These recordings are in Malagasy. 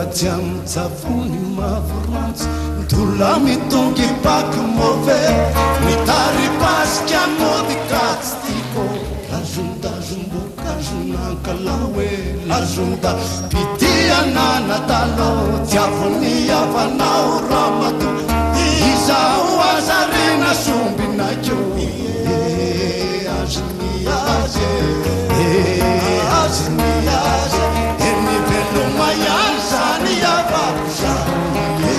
tsy amitsavony mavorantsy ntola mitongy paky mauvais mitaripasika modikatsy tiko lazondazombokazonankala hoe lazonda pidianana talo tiavony avanao ramato izao azarena sombinakio azoniaze azoniaze eny veloma ihany zany avako zany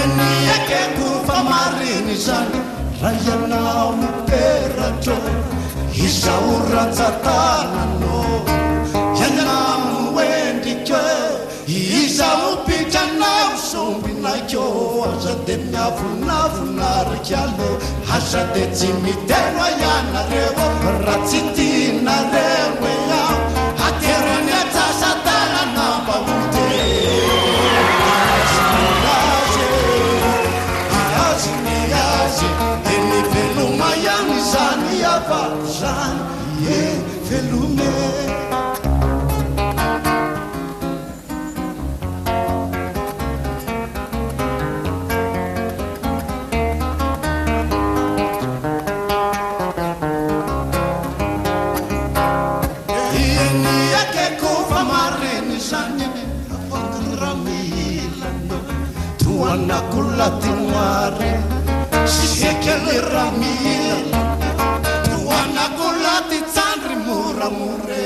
eny akeko fa mariny zany raha ianao miperatro izao ratsatanano ianao endrikö izao pitranao sombinakio aza de miavonavonaraky alo aza de tsy miteno ianareo raha tsy tinareo eao aterany atsasatananamba ote azoniaze eny veloma ihany zany avako zany e velome Latinoare siekele ramila tuana kolati tsandri muramure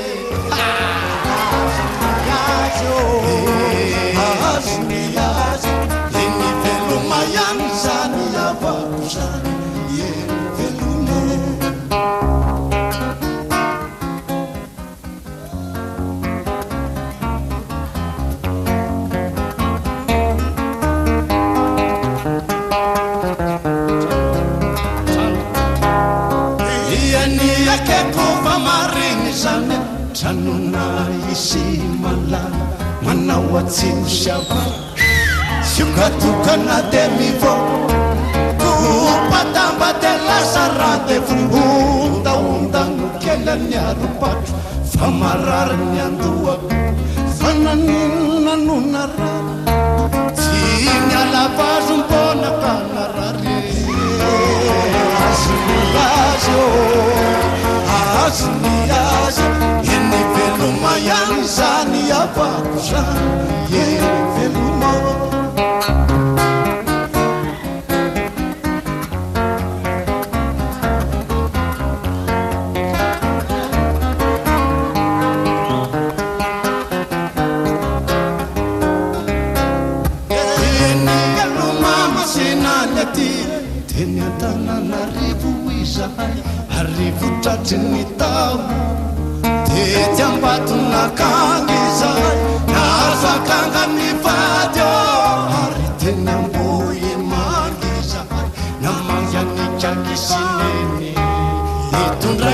yazo azniyazo leni velo mayan zani yabaza ye velune Tranona isi malala manao atsimo siava siokatokana de mivo kopatamba de lasara de vondaondano kelany aropatro fa marary ny andoako fa nanonanona rary tsy mialavazo mbona ka narary azoniazo azoniazo eny veloma ihany zany avako zany eny veloma eny veloma masinany aty teny an-tananarivo izahay arivo tratry tao ety ambatonakanga izay nazo akanga mivady ary teny ambohy mangy izay namangy anikaki sineny itondra